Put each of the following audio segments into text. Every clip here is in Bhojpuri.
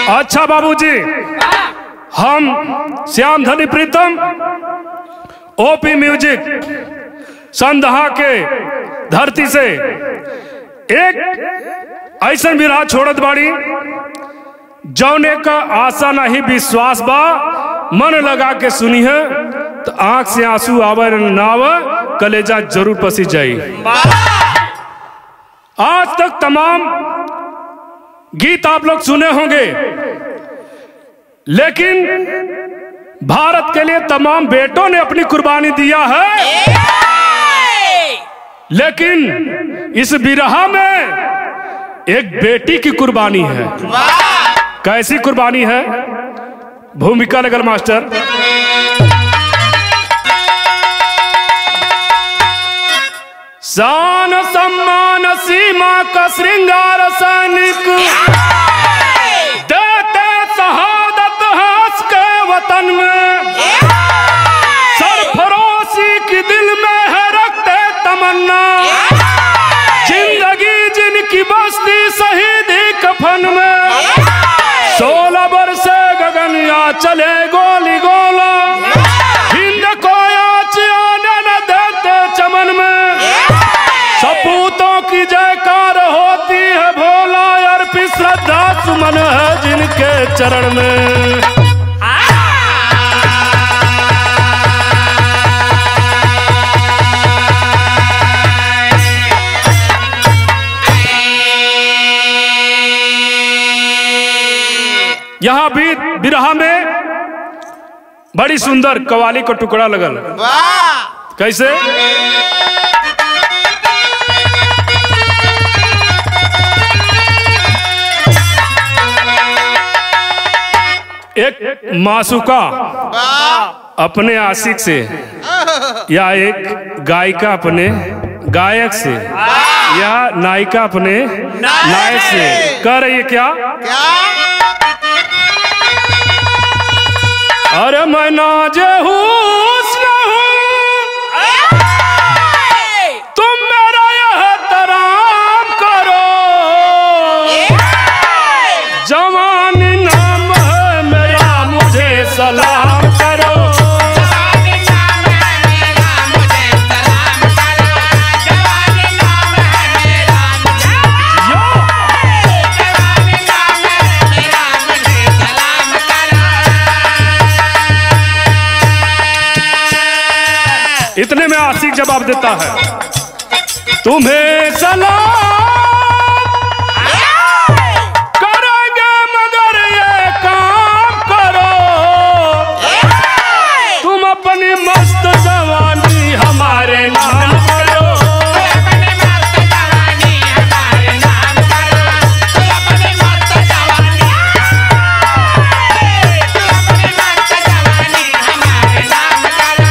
अच्छा बाबूजी, हम श्याम धनी प्रीतम ओपी म्यूजिक संदहा के धरती से एक ऐसा विराह छोड़त बाड़ी जौने का आशा नहीं विश्वास बा। मन लगा के सुनी है तो आंख से आंसू आवे ना आवे, कलेजा जरूर पसी जाई। आज तक तमाम गीत आप लोग सुने होंगे, लेकिन भारत के लिए तमाम बेटों ने अपनी कुर्बानी दिया है। लेकिन इस बिरहा में एक बेटी की कुर्बानी है। कैसी कुर्बानी है? भूमिका लगल मास्टर। शान सम्मान सीमा का श्रृंगार सैनिक, देते शहादत हंस के वतन में, सरफरोशी की दिल में है रखते तमन्ना, जिंदगी जिनकी बस्ती शहीदी कफन में, 16 बरसे गगनिया चले गोली गोला, हिंद को आँच आने न देते चमन में, सपूतों की जयकार होती है भोला, अर्पित श्रद्धा सुमन है जिनके चरण में। यहाँ भी बिरहा में बड़ी सुंदर कवाली का टुकड़ा लगल। कैसे? एक मासूका अपने आशिक से, या एक गायिका अपने गायक से, या नायिका अपने नायक से कह रही है क्या? अरे मैं नाजे हुस्न हूँ, तुम मेरा यह तराम करो, जवानी नाम है मेरा मुझे सलाम करो, जवानी नाम है मेरा मुझे सलाम करो, जवानी नाम है मेरा मुझे सलाम करो। इतने में आशिक जवाब देता है, तुम्हें सलाम करेंगे मगर ये काम करो, तुम अपनी मस्त जवानी हमारे नाम करो, अपनी मस्त जवानी हमारे नाम करो, अपनी मस्त जवानी, अपनी मस्त जवानी हमारे नाम करो।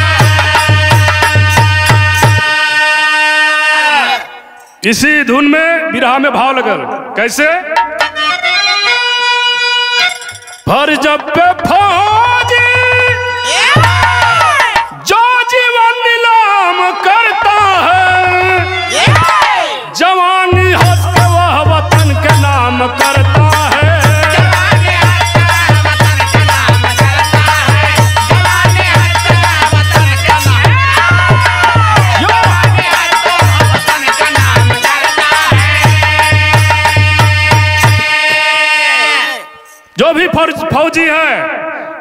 इसी धुन में बिरहा में भाव लगल। कैसे? भर जब पे फौजी जो जीवन नीलाम करता है, जवानी हंस के वह वतन के नाम करता है, जवानी हंस के वतन के नाम करता है, जवानी हंस के वतन के नाम, जवानी हंस के वतन के नाम करता है। जो भी फौजी है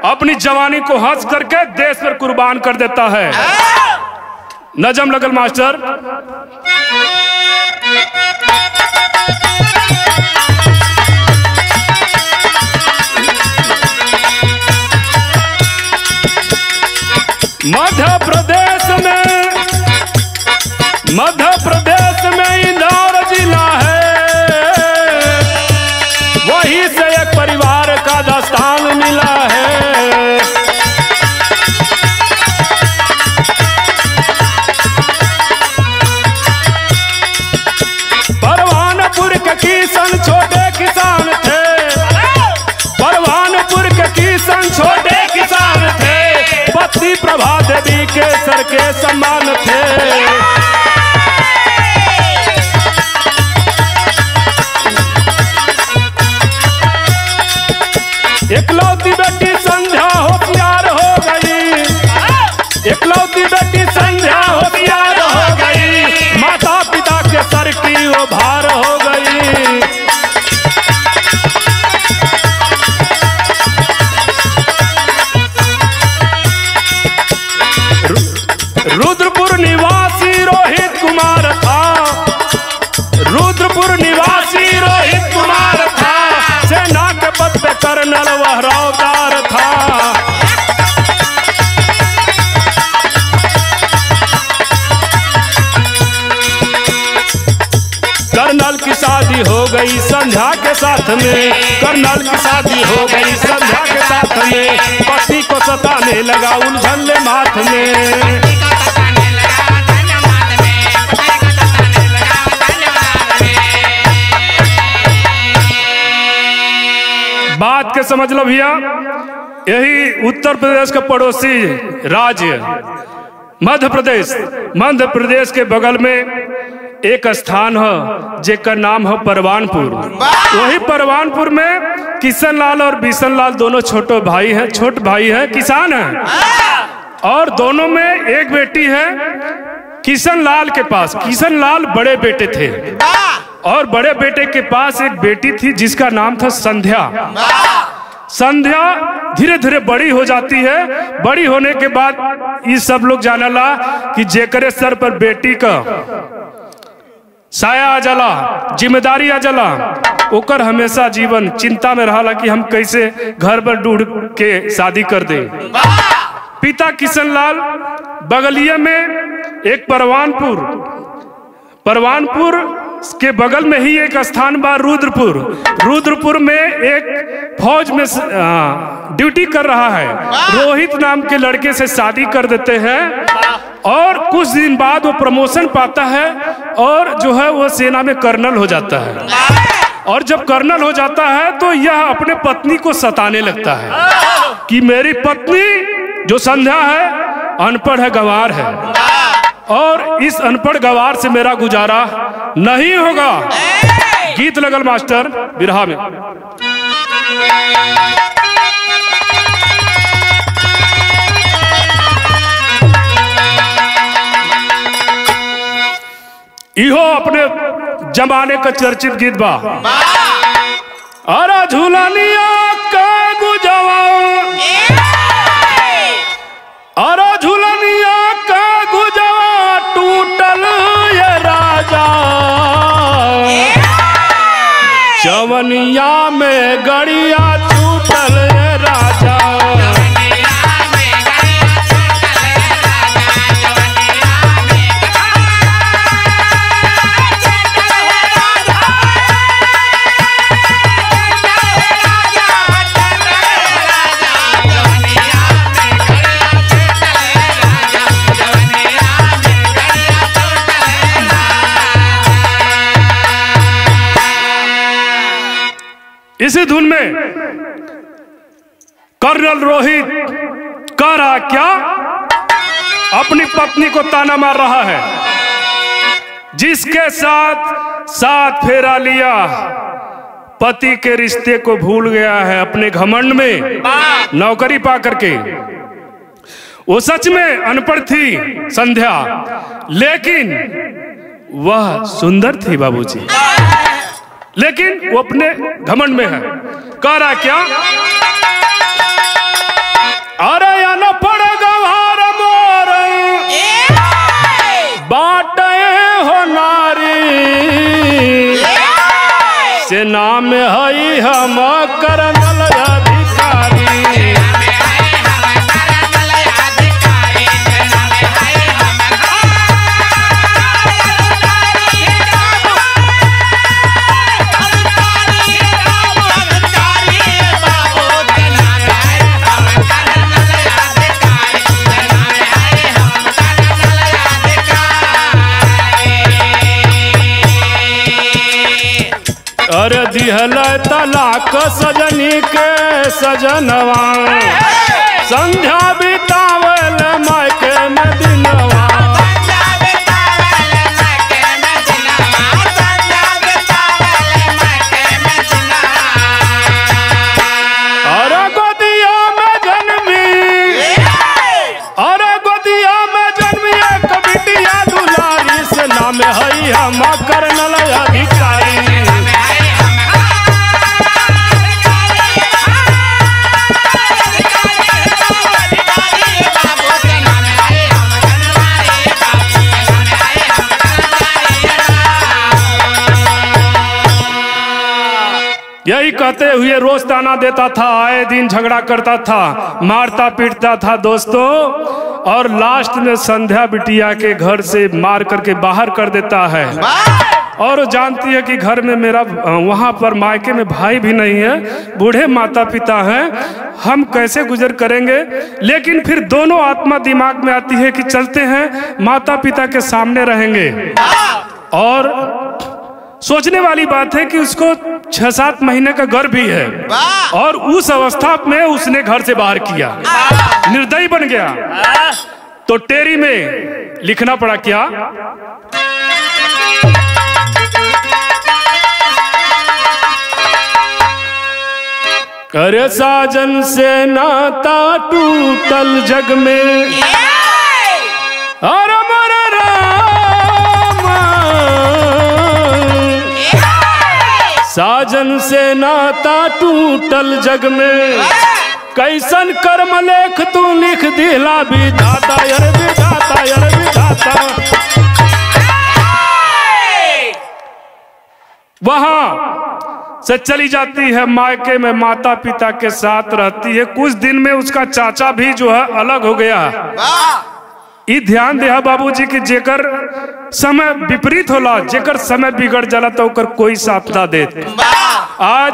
अपनी जवानी को हंस करके देश पर कुर्बान कर देता है। नजम लगल मास्टर। मध्य प्रदेश में इंदौर जिला है, वहीं से एक परिवार का दास्तान मिला है। परवानपुर के किसान छोटे किसान थे, परवानपुर के किसान छोटे किसान थे, पत्नी प्रभा देवी के सर के सम्मान थे। लहरावदार था। कर्नल की शादी हो गई संध्या के साथ में, कर्नल की शादी हो गई संध्या के साथ में, पति को सताने लगा उलझन ले माथ में। बात के समझ लो भैया, यही उत्तर प्रदेश का पड़ोसी राज्य मध्य प्रदेश, मध्य प्रदेश के बगल में एक स्थान है जेकर नाम है परवानपुर। वही परवानपुर में किशन लाल और बिशन लाल दोनों छोटे भाई हैं, छोटे भाई हैं, किसान हैं, और दोनों में एक बेटी है। किशन लाल के पास, किशन लाल बड़े बेटे थे और बड़े बेटे के पास एक बेटी थी जिसका नाम था संध्या। संध्या धीरे धीरे बड़ी हो जाती है। बड़ी होने के बाद ये सब लोग जानला कि जेकरे सर पर बेटी का साया आ जाला, जिम्मेदारी आ जाला, ओकर हमेशा जीवन चिंता में रहा कि हम कैसे घर पर ढूंढ के शादी कर दें। पिता किशन लाल बगलिया में एक परवानपुर, परवानपुर के बगल में ही एक स्थान बा रुद्रपुर। रुद्रपुर में एक फौज में ड्यूटी कर रहा है। रोहित नाम के लड़के से शादी कर देते हैं और कुछ दिन बाद वो प्रमोशन पाता है और जो है वो सेना में कर्नल हो जाता है। और जब कर्नल हो जाता है तो यह अपने पत्नी को सताने लगता है कि मेरी पत्नी जो संध्या है अनपढ़ है, गंवार है, और इस अनपढ़ गंवार से मेरा गुजारा नहीं होगा। गीत लगल मास्टर बिरहा में। इहो अपने जमाने का चर्चित गीत बा। अरे झूलनिया का गुजवा, अरे झूलनिया का गुजवा टूटल ये राजा, चवनिया में गड़िया टूटल ये राजा। इसी धुन में कर्नल रोहित कह रहा क्या, अपनी पत्नी को ताना मार रहा है, जिसके साथ साथ फेरा लिया पति के रिश्ते को भूल गया है अपने घमंड में नौकरी पा करके। वो सच में अनपढ़ थी संध्या, लेकिन वह सुंदर थी बाबूजी, लेकिन वो अपने घमंड में है। कह रहा क्या, अरे अनपढ़ गंवार मोर बाटे हो नारी, से नाम है हम कर्नल अधिकारी। अरे दिहल तलाक सजनी के सजनवा, संध्या बितावल मायके में दिनवा। अरे गोदिया में जन्मी, अरे गोदिया में जन्मी एक बिटिया दुलारी, से नाम है हम कर्नल अधिकारी। कहते हुए रोज ताना देता था, आए दिन झगड़ा करता था, मारता पीटता था दोस्तों, और लास्ट में संध्या बिटिया के घर से मार करके बाहर कर देता है। और जानती है कि घर में मेरा वहाँ पर मायके में भाई भी नहीं है, बूढ़े माता पिता हैं, हम कैसे गुजर करेंगे। लेकिन फिर दोनों आत्मा दिमाग में आती है कि चलते हैं, माता पिता के सामने रहेंगे। और सोचने वाली बात है कि उसको 6-7 महीने का गर्भ भी है, और उस अवस्था में उसने घर से बाहर किया, निर्दयी बन गया। तो टेरी में लिखना पड़ा क्या, अरे साजन से नाता टूटल जग में, और अमर राम, साजन से नाता टूटल जग में, कैसन कर्म लेख तू लिख दिला विधाता, यार विधाता, यार विधाता। वहां से चली जाती है मायके में, माता पिता के साथ रहती है। कुछ दिन में उसका चाचा भी जो है अलग हो गया। ये ध्यान दे बाबूजी कि जेकर समय विपरीत होला, जेकर समय बिगड़ जाला तो ओकर कोई साथ ना दे। आज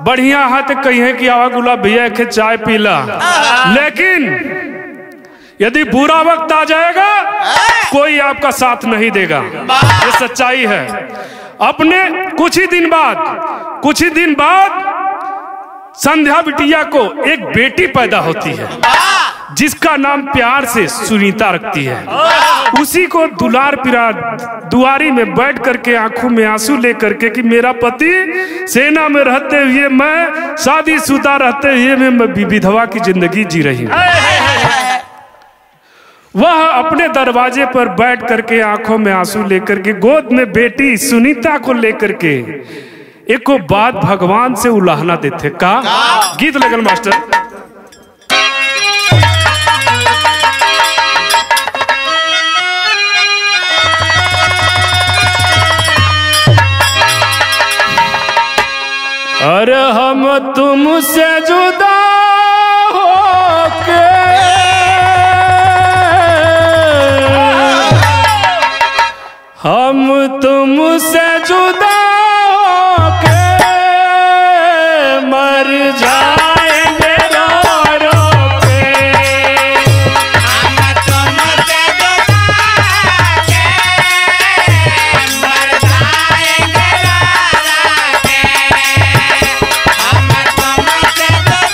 बढ़िया हाथ कहिए कि आवा गुलाब भैया के चाय पीला, लेकिन यदि बुरा वक्त आ जाएगा कोई आपका साथ नहीं देगा। ये सच्चाई है। अपने कुछ ही दिन बाद संध्या बिटिया को एक बेटी पैदा होती है, जिसका नाम प्यार से सुनीता रखती है। उसी को दुलार पिरा दुआरी में बैठ करके आंखों में आंसू लेकर के कि मेरा पति सेना में रहते हुए, मैं शादीशुदा रहते हुए मैं विधवा की जिंदगी जी रही हूँ। वह अपने दरवाजे पर बैठ करके आंखों में आंसू लेकर के गोद में बेटी सुनीता को लेकर के एको बात भगवान से उलाहना देते का गीत लगन मास्टर। अरे हम तुमसे जुदा होके हम तुमसे जुदा होके मर जाएंगे रो रो के। हम तुमसे जुदा होके मर जाएंगे रो रो के। हम तुमसे जुदा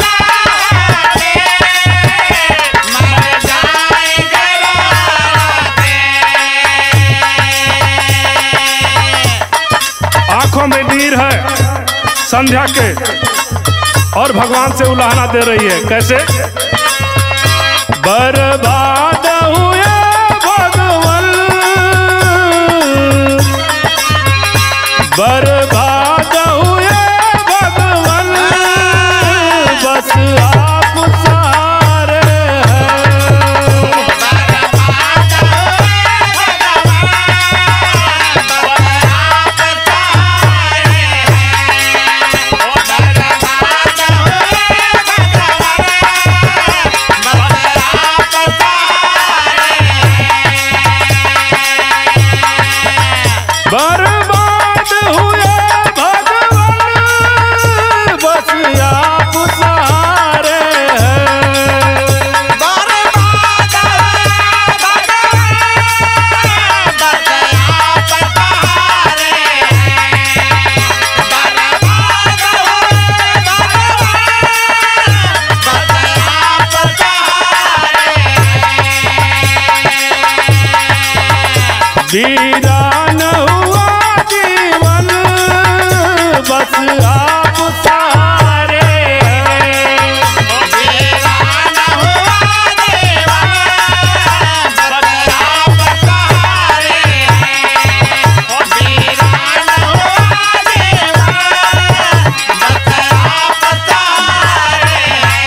होके मर जाएंगे रो रो के। आंखों में नीर है संध्या के और भगवान से उलाहना दे रही है। कैसे? बर्बाद हुए भगवान, बर्बाद हुए भगवान, बस आप सारे हैं। बर्बाद हुए भगवान, बस आप सहारे हैं। बर्बाद हुए भगवान, बस आप सहारे हैं। बर्बाद हुए भगवान, बस आप सहारे हैं। वीरान हुआ जीवन, बस आप सहारे हैं। वीरान हुआ जीवन, बस आप सहारे हैं। वीरान हुआ जीवन, बस आप सहारे हैं।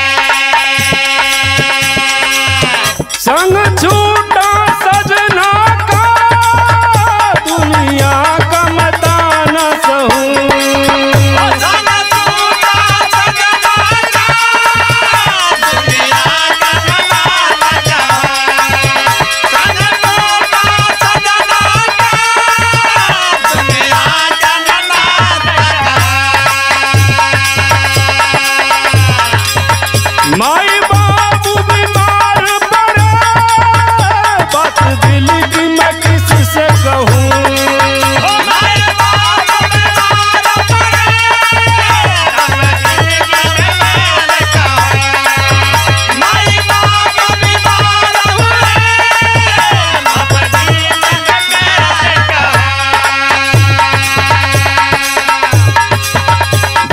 संग छूटा सजना का, दुनिया का मता न सहूं। संग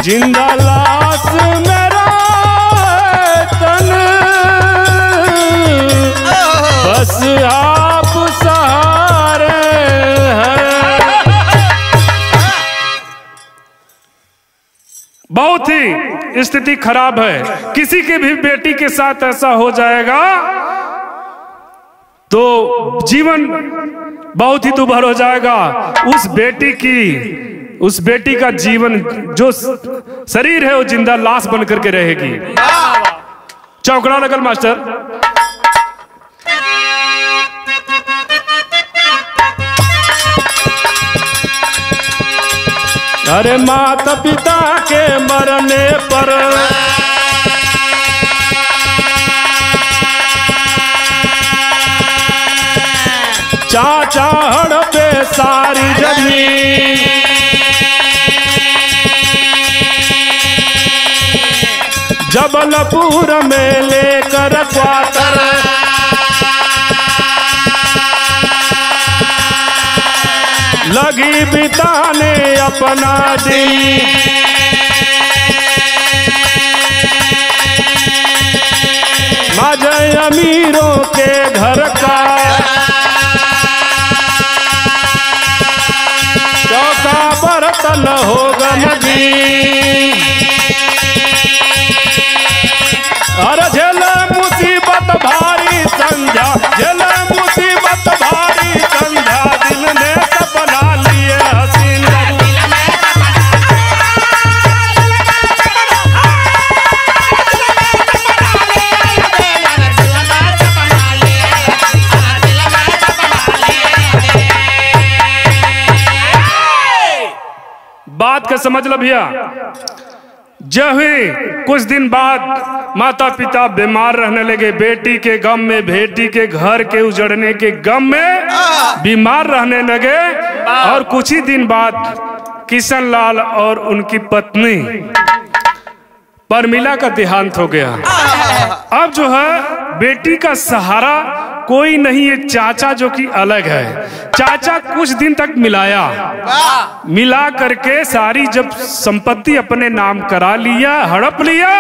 जिंदा लाश मेरा तन, बस आप सहारे हैं। बहुत ही स्थिति खराब है। किसी की भी बेटी के साथ ऐसा हो जाएगा तो जीवन बहुत ही दुभर हो जाएगा। उस बेटी का जीवन, जो शरीर है वो जिंदा लाश बन करके रहेगी। चौकड़ा लगल मास्टर। अरे माता पिता के मरने पर चाचा हड़पे सारी जमीन, जबलपुर में लेकर क्वार्टर, लगी बिताने अपना दिन। मजे अमीरों के घर का, चौका बर्तन हो गमगीन। अरे झेले मुसीबत भारी संध्या, झेले मुसीबत भारी संध्या, दिल ने सपना लिए हसीन। बात का समझ लो भैया। जब ही कुछ दिन बाद माता पिता बीमार रहने लगे, बेटी के गम में, बेटी के घर के उजड़ने के गम में बीमार रहने लगे। और कुछ ही दिन बाद किशन लाल और उनकी पत्नी परमिला का देहांत हो गया। अब जो है बेटी का सहारा कोई नहीं है, चाचा जो कि अलग है। चाचा कुछ दिन तक मिला करके सारी जब संपत्ति अपने नाम करा लिया, हड़प लिया,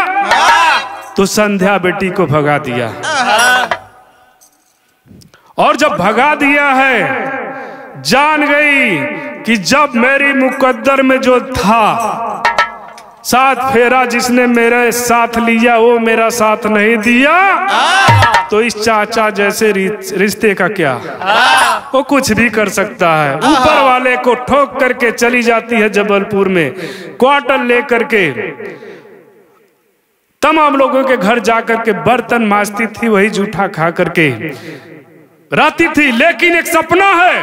तो संध्या बेटी को भगा दिया। और जब भगा दिया है, जान गई कि जब मेरी मुकद्दर में जो था, साथ फेरा जिसने मेरे साथ लिया वो मेरा साथ नहीं दिया, तो इस चाचा जैसे रिश्ते का क्या, वो कुछ भी कर सकता है। ऊपर वाले को ठोक करके चली जाती है जबलपुर में, क्वार्टर लेकर के तमाम लोगों के घर जाकर के बर्तन मांजती थी, वही जूठा खा करके रहती थी। लेकिन एक सपना है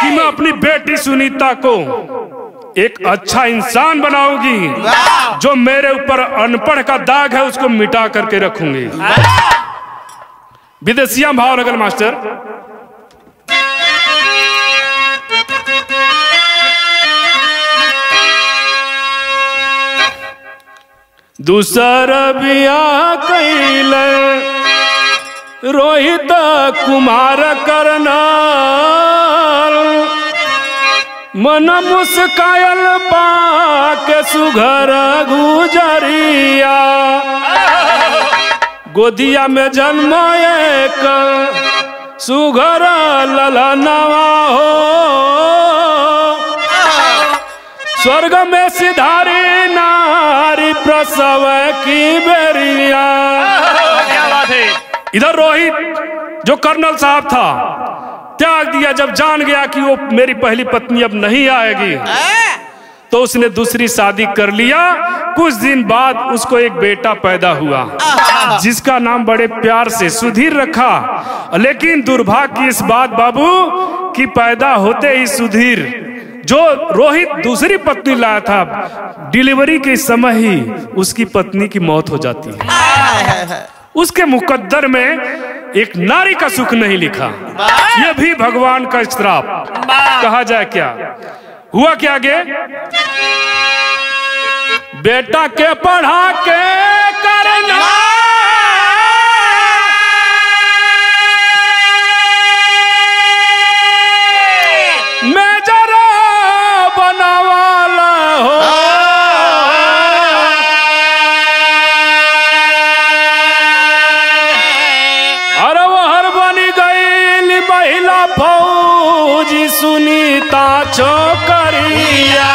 कि मैं अपनी बेटी सुनीता को एक अच्छा इंसान बनाऊंगी, जो मेरे ऊपर अनपढ़ का दाग है उसको मिटा करके रखूंगी। विदेशिया भाव लगल मास्टर। दूसर बियाह कैले रोहित कुमार करना, मन मुस्कायल पाके सुघर गुजरिया, गोदिया में जन्म एक सुघर ललनवा हो, स्वर्ग में सिधारी नारी प्रसव की बेरिया। इधर रोहित जो कर्नल साहब था त्याग दिया। जब जान गया कि वो मेरी पहली पत्नी अब नहीं आएगी, तो उसने दूसरी शादी कर लिया। कुछ दिन बाद उसको एक बेटा पैदा हुआ, जिसका नाम बड़े प्यार से सुधीर रखा। लेकिन दुर्भाग्य इस बात बाबू कि पैदा होते ही सुधीर, जो रोहित दूसरी पत्नी लाया था, डिलीवरी के समय ही उसकी पत्नी की मौत हो जाती है। उसके मुकद्दर में एक नारी का सुख नहीं लिखा। यह भी भगवान का श्राप कहा जाए। क्या हुआ, क्या आगे? बेटा के पढ़ा के करना, मैं जरा बनावाला हो, सुनीता छोकरिया।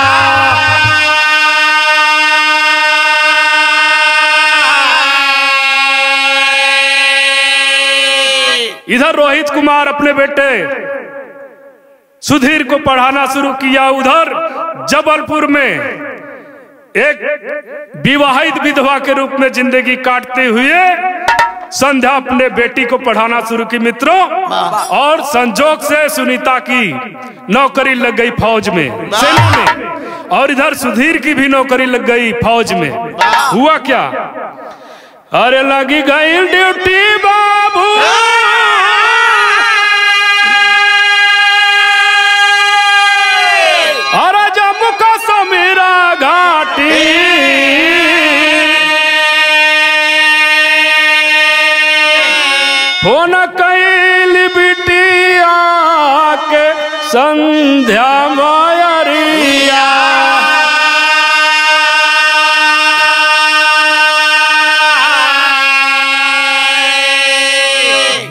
इधर रोहित कुमार अपने बेटे सुधीर को पढ़ाना शुरू किया। उधर जबलपुर में एक विवाहित विधवा के रूप में जिंदगी काटते हुए संध्या अपने बेटी को पढ़ाना शुरू की मित्रों। और संजोग से सुनीता की नौकरी लग गई फौज में, सेना में। और इधर सुधीर की भी नौकरी लग गई फौज में। हुआ क्या, अरे लगी गई ड्यूटी बाबू, अरे जम्मू कश्मीर घाटी, फोन कैल बिटिया के संध्या मायरिया।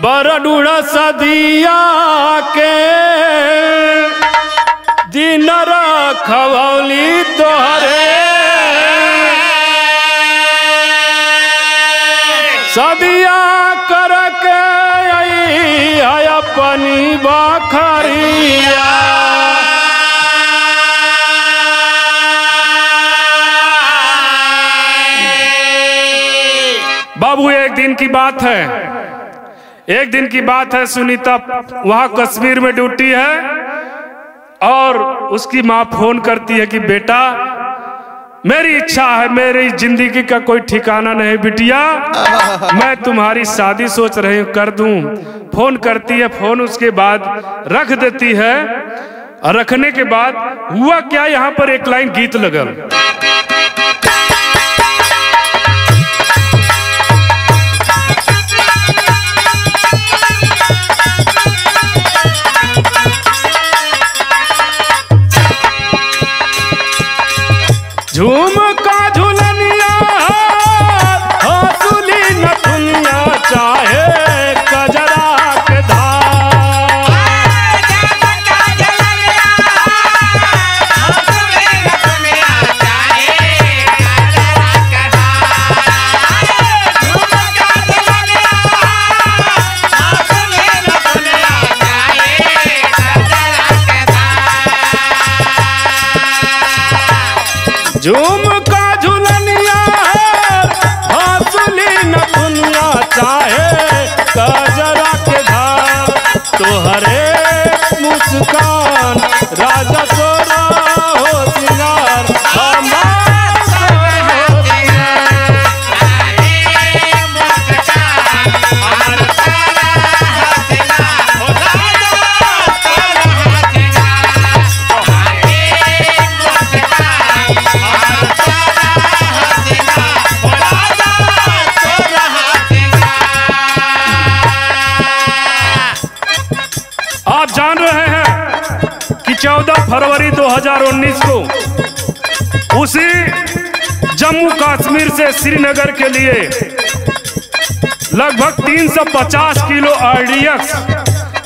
बरडुड़ सदिया के दिन रखवली तोहरे, सदिया करके आई अपनी बखरिया। बाबू एक दिन की बात है, एक दिन की बात है। सुनीता वहां कश्मीर में ड्यूटी है और उसकी माँ फोन करती है कि बेटा मेरी इच्छा है, मेरी जिंदगी का कोई ठिकाना नहीं बिटिया, मैं तुम्हारी शादी सोच रही हूँ, कर दूं। फोन करती है, फोन उसके बाद रख देती है। और रखने के बाद हुआ क्या, यहाँ पर एक लाइन गीत लगल। झुमका झुलनिया हंसुली नथुनिया चाहे कजरा के धार, झुमका झुलनिया हंसुली नथुनिया चाहे कजरा के धार, तोहरे मुस्कान राजा सोना हो सिंगार, आप जान रहे हैं कि 14 फरवरी 2019 को उसी जम्मू कश्मीर से श्रीनगर के लिए लगभग 350 किलो आरडीएक्स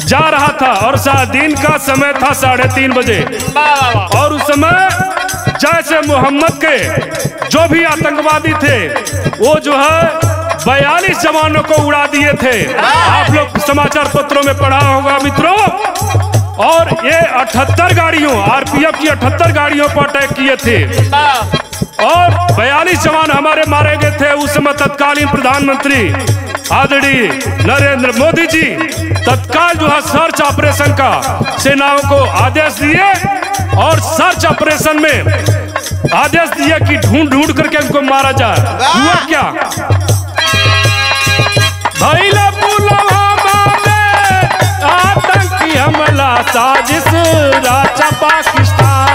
जा रहा था और दिन का समय था 3:30 बजे। और उस समय जैसे मोहम्मद के जो भी आतंकवादी थे वो जो है 42 जवानों को उड़ा दिए थे। आप लोग समाचार पत्रों में पढ़ा होगा मित्रों। और ये 78 गाड़ियों, आरपीएफ की 78 गाड़ियों पर अटैक किए थे और 42 जवान हमारे मारे गए थे। उस समय तत्कालीन प्रधानमंत्री आदरणीय नरेंद्र मोदी जी तत्काल जो है सर्च ऑपरेशन का सेनाओं को आदेश दिए और सर्च ऑपरेशन में आदेश दिए कि ढूंढ ढूंढ करके उनको मारा जाए। हुआ क्या, भैला पुलवामा में आतंकी हमला साजिश राजा पाकिस्तान,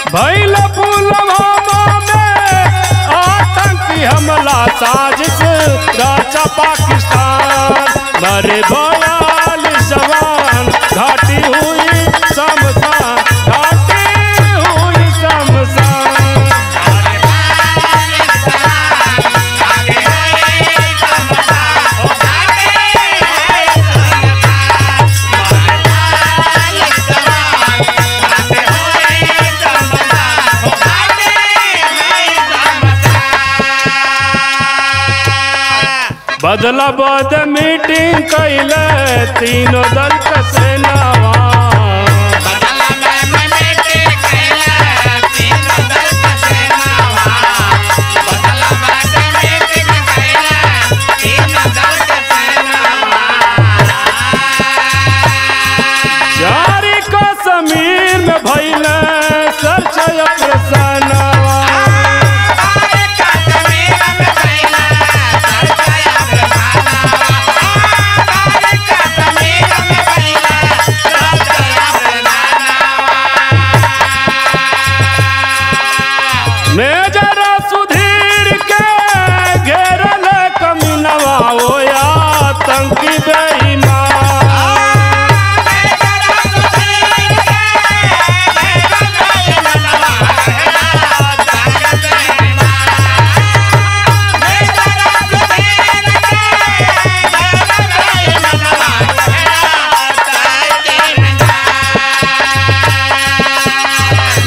भैला पुलवामा में आतंकी हमला साजिश राचा पाकिस्तान। मरे 42 जवान, घाटी हुई शमशान, घाटी हुई शमशान। बदला बद मीटिंग कैले तीनों दल का सेनावा। जारी कश्मीर में भइले सर्च ऑपरेशनवा। मेजर सुधीर के घेरल कमीनवा ओ आतंकी बेईमान।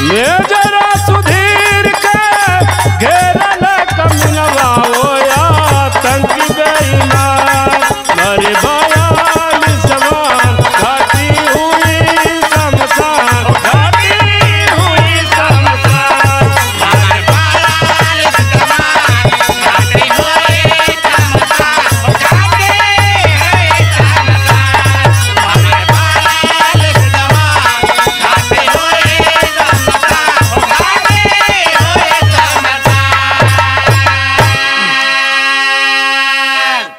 मेजर सुधीर के घेरल कमीनवा ओ आतंकी बेईमान। मरे 42 जवान, घाटी हुई शमशान, घाटी हुई शमशान।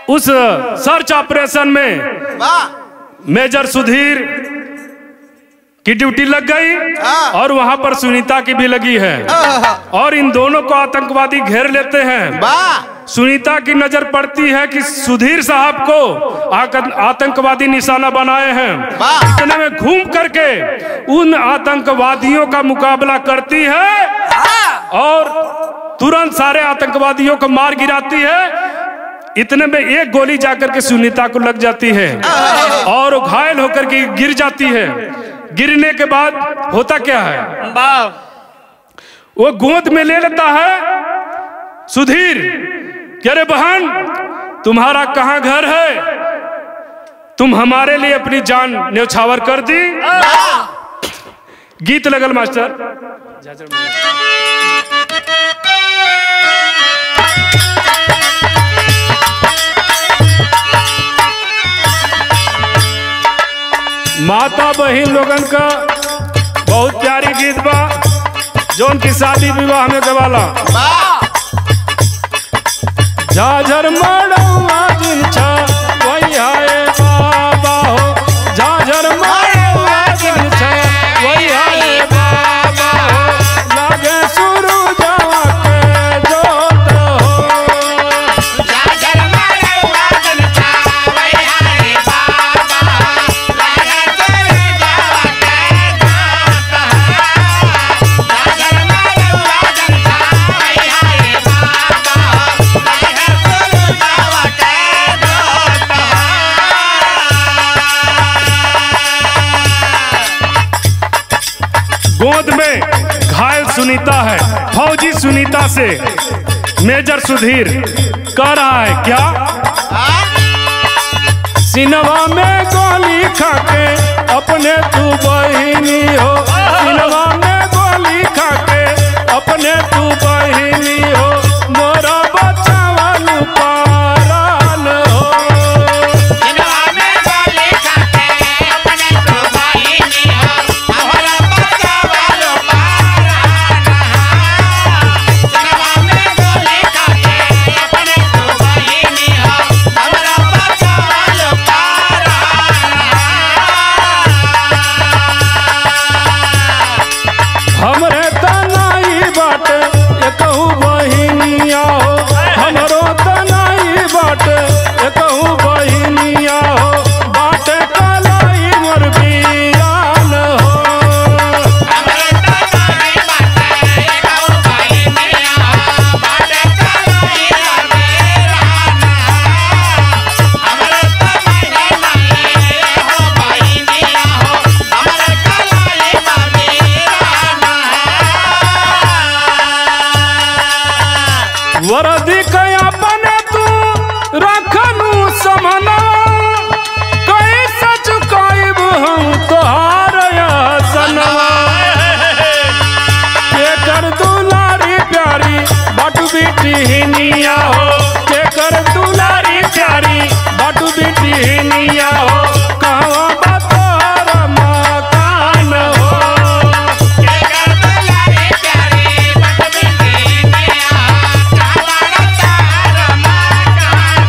उस सर्च ऑपरेशन में मेजर सुधीर की ड्यूटी लग गई और वहां पर सुनीता की भी लगी है और इन दोनों को आतंकवादी घेर लेते हैं। सुनीता की नजर पड़ती है कि सुधीर साहब को आतंकवादी निशाना बनाए हैं। इतने में घूम करके उन आतंकवादियों का मुकाबला करती है और तुरंत सारे आतंकवादियों को मार गिराती है। इतने में एक गोली जाकर के सुनीता को लग जाती है और घायल होकर के गिर जाती है। गिरने के बाद होता क्या है, वो गोद में ले लेता है सुधीर। अरे बहन, तुम्हारा कहाँ घर है? तुम हमारे लिए अपनी जान न्यौछावर कर दी। गीत लगल मास्टर। माता बहन लोगन का बहुत प्यारी गीत बा जो उनकी शादी विवाह में गवाला। झाझर मड़ौआ जिन छा वही आए बाबा हो, झाझर मड़ौआ जिन छा वही आए बाबा हो, लागे सुरु जावा के जोत हो। झाझर मड़ौआ जिन छा वही आए बाबा हो, लागे सुरु जावा के जोत हो। झाझर मड़ौआ जिन छा वही आए बाबा हो, लागे सुरु जावा के जोत हो। गोद में घायल सुनीता है। फौजी सुनीता से मेजर सुधीर कह रहा है क्या? सिनवा में गोली खाके अपने तू बहिनी हो, सिनवा में गोली खाके अपने तू बहिनी हो, मोरा बच्चा वालू पारान हो। सिनवा में गोली खाके अपने तू बहिनी हो, मोरा बच्चा वालू पारान हो। सिनवा में गोली खाके अपने तू बहिनी हो, मोरा बच्चा वालू हमरे तनाई बाटे एकहु बहिनिया हो, हमरो तनाई बेटी हिनिया हो के कर दुलारी प्यारी बाटू बेटी हिनिया हो कहवा बतोर मकान हो के कर दुलारी प्यारी बाटू बेटी हिनिया कहवा बतोर मकान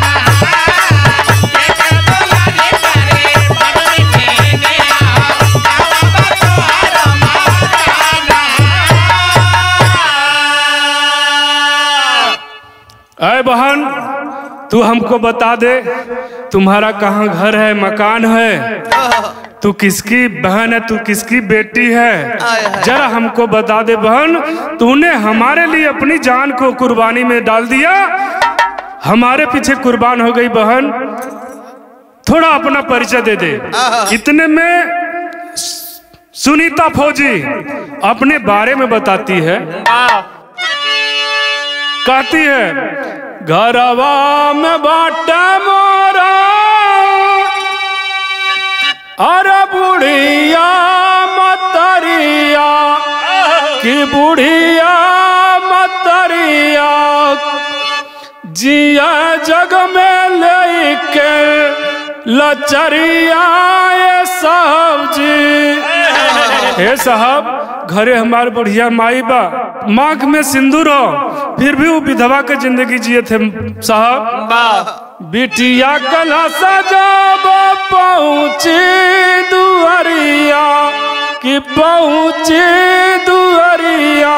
के कर दुलारी प्यारी बाटू बेटी हिनिया कहवा बतोर मकान। अय बहन तू हमको बता दे तुम्हारा कहाँ घर है मकान है तू किसकी बहन है तू किसकी बेटी है जरा हमको बता दे बहन तूने हमारे लिए अपनी जान को कुर्बानी में डाल दिया हमारे पीछे कुर्बान हो गई बहन थोड़ा अपना परिचय दे दे। इतने में सुनीता फौजी अपने बारे में बताती है कहती है घरवा में बाटा मोरा अरे बुढ़िया मतरिया कि बुढ़िया मतरिया जिया जग में लेके लचरिया ये सब्जी हे साहब घरे हमारे बुढ़िया माई बा मांग में सिंदूर हो फिर भी वो विधवा के जिंदगी जिए थे साहब बिटिया कला सजाब पहुँची दुआरिया कि पहुँची दुआरिया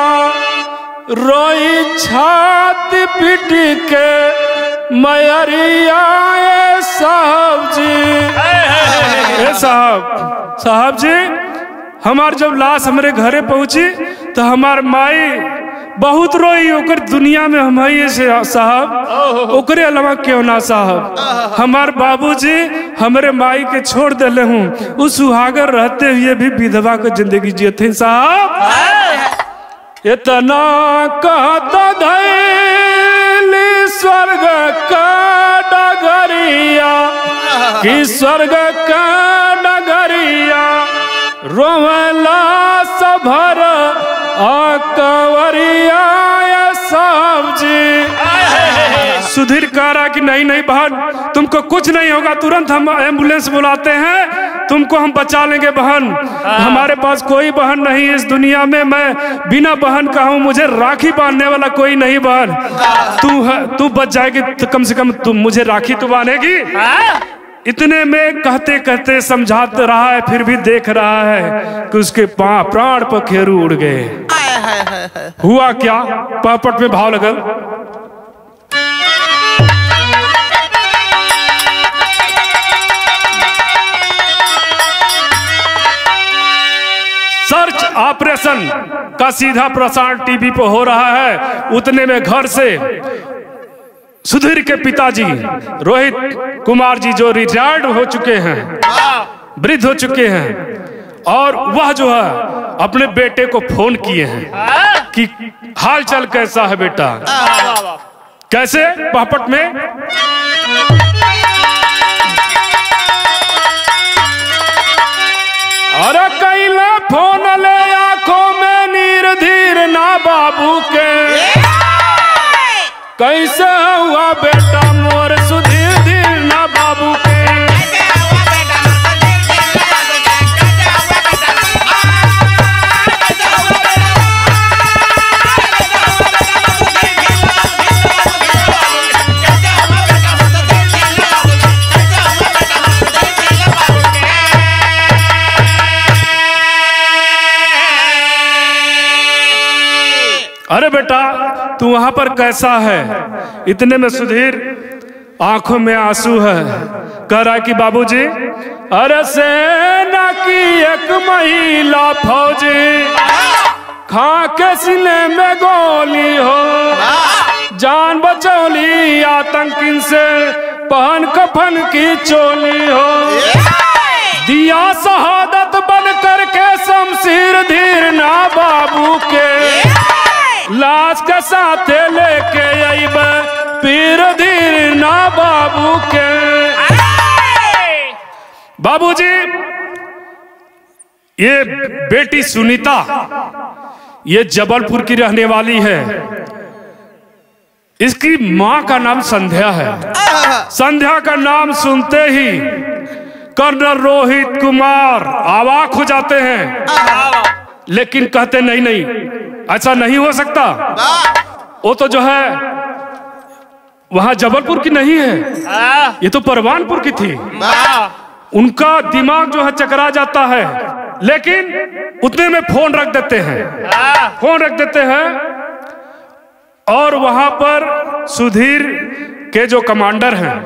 रोई छाती पीट के मैरिया साहब जी साहब जी हमार जब लाश हमारे घरे पहुंची तो हमार माई बहुत रोई ओकर दुनिया में हम ही साहब ओकरे अलावा क्यों ना साहब हमार बाबूजी हमारे माई के छोड़ देले हूँ उस सुहागर रहते हुए भी विधवा को जिंदगी जिए थे साहब इतना कहता धैली स्वर्ग का डगरिया कि स्वर्ग का डगरिया रोवला सभर कवरिया सब्जी सुधीर कह रहा कि नहीं नहीं बहन तुमको कुछ नहीं होगा तुरंत हम एम्बुलेंस बुलाते हैं तुमको हम बचा लेंगे बहन हमारे पास कोई बहन नहीं इस दुनिया में मैं बिना बहन का हूँ मुझे राखी बांधने वाला कोई नहीं बहन तू बच जाएगी तो कम से कम तुम मुझे राखी तो बांधेगी इतने में कहते कहते समझाते रहा है फिर भी देख रहा है कि उसके प्राण पखेरु उड़ गए हुआ क्या पापट में भाव लगल सर्च ऑपरेशन का सीधा प्रसारण टीवी पर हो रहा है उतने में घर से सुधीर के पिताजी रोहित कुमार जी जो रिटायर्ड हो चुके हैं वृद्ध हो चुके हैं और वह जो है अपने बेटे को फोन किए हैं कि हाल चाल कैसा है बेटा कैसे पापट में अरे कैला फोन ले आंखों में नीर धीर ना बाबू के कैसे हुआ बेटा मोर सुधीर धीर ना बाबू के अरे बेटा तू वहां पर कैसा है इतने में सुधीर आंखों में आंसू है कह रहा है कि बाबूजी अरे सेना की एक महिला फौजी खा के सीने में गोली हो जान बचौली आतंकिन से पहन कफन की चोली हो दिया शहादत बन करके शमशीर धीर ना बाबू के लाश के साथ लेके आइब पीर धीर ना बाबू के बाबूजी ये बेटी सुनीता ये जबलपुर की रहने वाली है इसकी मां का नाम संध्या है। संध्या का नाम सुनते ही कर्नल रोहित कुमार अवाक हो जाते हैं, लेकिन कहते नहीं नहीं, ऐसा नहीं हो सकता। वो तो जो है वहां जबलपुर की नहीं है, ये तो परवानपुर की थी। उनका दिमाग जो है चकरा जाता है, लेकिन उतने में फोन रख देते हैं। फोन रख देते हैं और वहां पर सुधीर के जो कमांडर हैं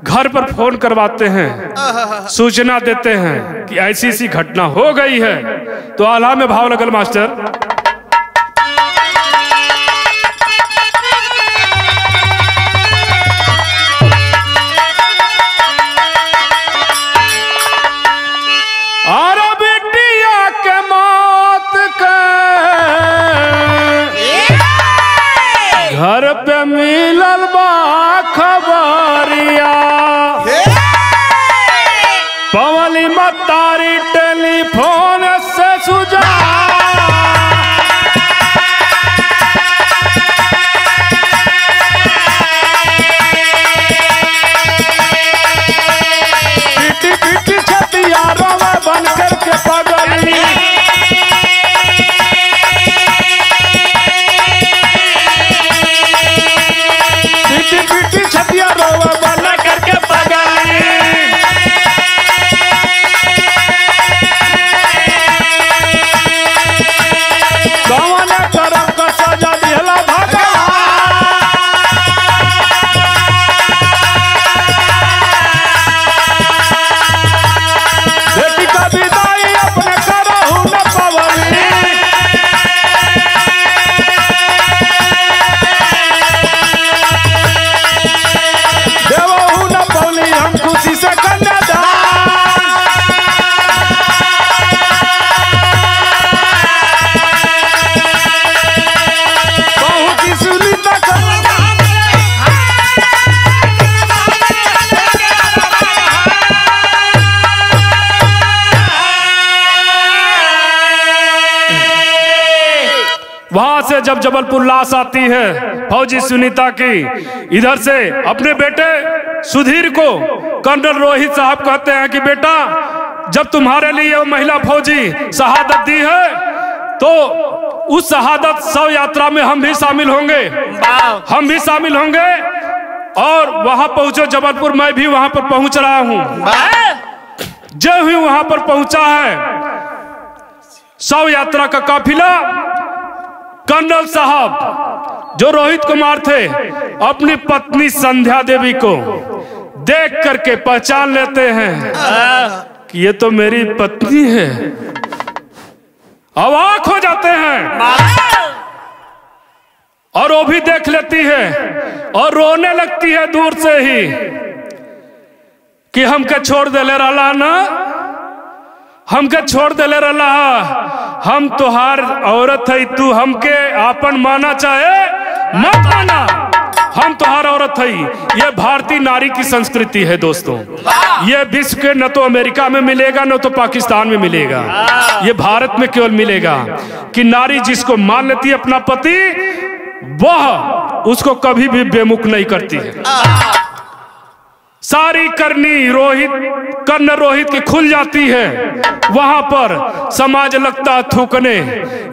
घर पर फोन करवाते हैं, सूचना देते हैं कि ऐसी ऐसी घटना हो गई है। तो आल्हा में भाव लगल मास्टर। घर पे मिलल बा खबरिया, पवली मतारी टेलीफोन से सुजा। पीटी पीटी छतिया रोवे बन करके पगली, पीटी छतिया रोवा बना करके पगली। कौन तरफ का सजा दिहला भागा, बेटी का विदाई अपने करहु न पवली। हम खुशी से कन्यादान, बहुत ही सुनीता वहां से जब जबलपुर लाश आती है फौजी सुनीता की, इधर से अपने बेटे सुधीर को कर्नल रोहित साहब कहते हैं कि बेटा, जब तुम्हारे लिए वो महिला फौजी शहादत दी है तो उस शहादत शव यात्रा में हम भी शामिल होंगे, हम भी शामिल होंगे। और वहां पहुंचो जबलपुर, मैं भी वहां पर पहुंच रहा हूं। जब ही वहां पर पहुंचा है शव यात्रा का काफिला, कर्नल साहब जो रोहित कुमार थे अपनी पत्नी संध्या देवी को देख करके पहचान लेते हैं कि ये तो मेरी पत्नी है। अवाक हो जाते हैं और वो भी देख लेती है और रोने लगती है दूर से ही कि हमके छोड़ देले रहला ना, हमके छोड़ देले रहला, हम तुहार औरत है, तू हमके आपन माना चाहे मत माना, हम तुहार औरत है। ये भारतीय नारी की संस्कृति है दोस्तों। ये विश्व के न तो अमेरिका में मिलेगा न तो पाकिस्तान में मिलेगा, ये भारत में केवल मिलेगा कि नारी जिसको मान लेती है अपना पति, वह उसको कभी भी बेमुख नहीं करती है। सारी करनी कर्नल रोहित की खुल जाती है। वहां पर समाज लगता थूकने,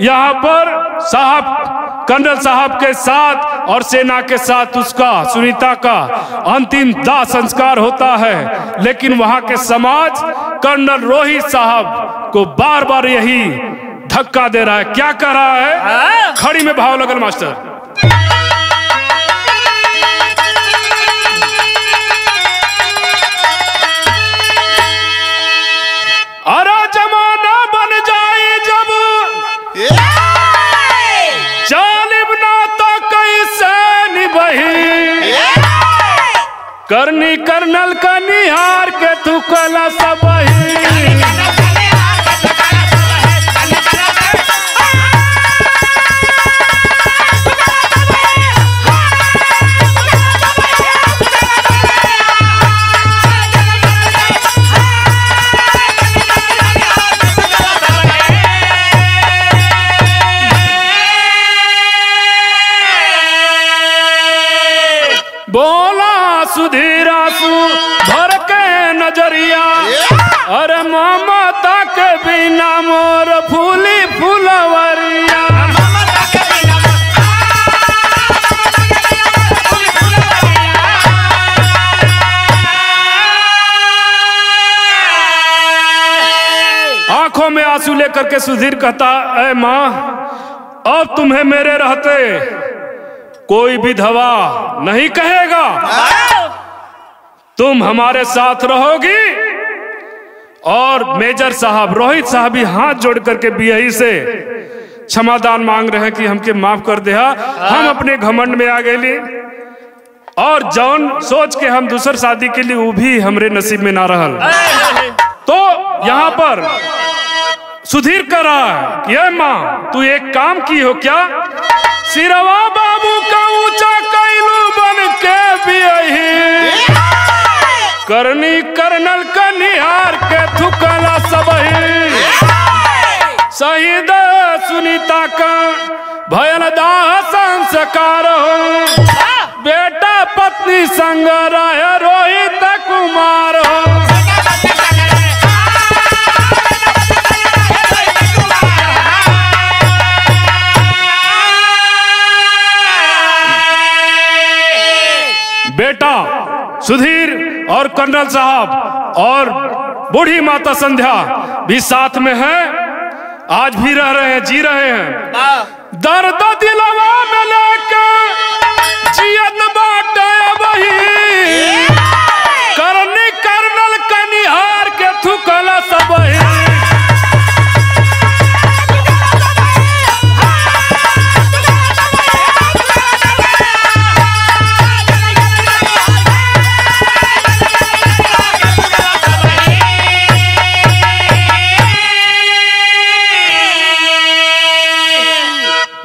यहाँ पर साहब कर्नल साहब के साथ और सेना के साथ उसका सुनीता का अंतिम दाह संस्कार होता है। लेकिन वहां के समाज कर्नल रोहित साहब को बार बार यही धक्का दे रहा है। क्या कर रहा है? खड़ी में भाव लगल मास्टर। अरे जमाना बन जाए जब जालिम ना तो कैसे निभही, करनी कर्नल का निहार के तू कला सबही। बोला सुधीर आंसू भर के नजरिया, अरे ममता के बिना मोर फूली फुलवरिया। आंखों में आंसू लेकर के सुधीर कहता, ऐ माँ, अब तुम्हें मेरे रहते कोई विधवा नहीं कहेगा, तुम हमारे साथ रहोगी। और मेजर साहब रोहित साहब भी हाथ जोड़ करके बियही से क्षमादान मांग रहे हैं कि हमके माफ कर दे, हम अपने घमंड में आ गए और जौन सोच के हम दूसर शादी के लिए वो भी हमरे नसीब में ना रहल। तो यहाँ पर सुधीर कर रहा है कि ये माँ तू एक काम की हो क्या, सिरवा बाबू का ऊंचा कैलू बन के बियही, करनी करनल का निहार के थुकला सबही, शहीद सुनीता का भयल दाह संस्कार हो, बेटा पत्नी संग रहे रोहित कुमार हो। बेटा सुधीर और कर्नल साहब और बूढ़ी माता संध्या भी साथ में है, आज भी रह रहे हैं, जी रहे हैं। दर्द दिलवा में लेके जियत बाटे वही, करनी कर्नल कनिहार के थुकला सबही।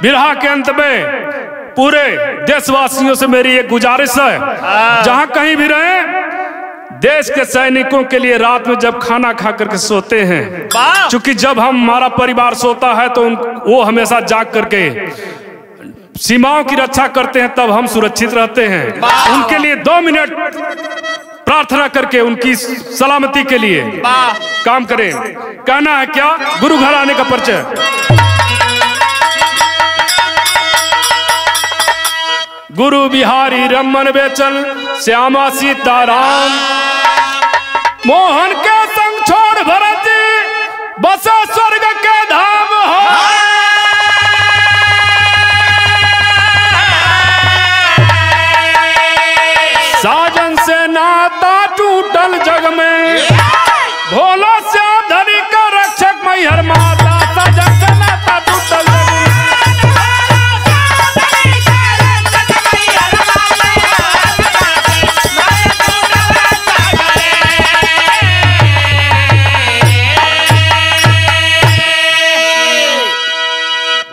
विरहा के अंत में पूरे देशवासियों से मेरी एक गुजारिश है, जहां कहीं भी रहे, देश के सैनिकों के लिए रात में जब खाना खा करके सोते हैं, क्योंकि जब हमारा परिवार सोता है तो वो हमेशा जाग करके सीमाओं की रक्षा करते हैं, तब हम सुरक्षित रहते हैं। उनके लिए 2 मिनट प्रार्थना करके उनकी सलामती के लिए काम करें। कहना है क्या, गुरु घर आने का परिचय। गुरु बिहारी रमन बेचन श्यामा सीताराम, मोहन के संग छोड़ भरत बसे स्वर्ग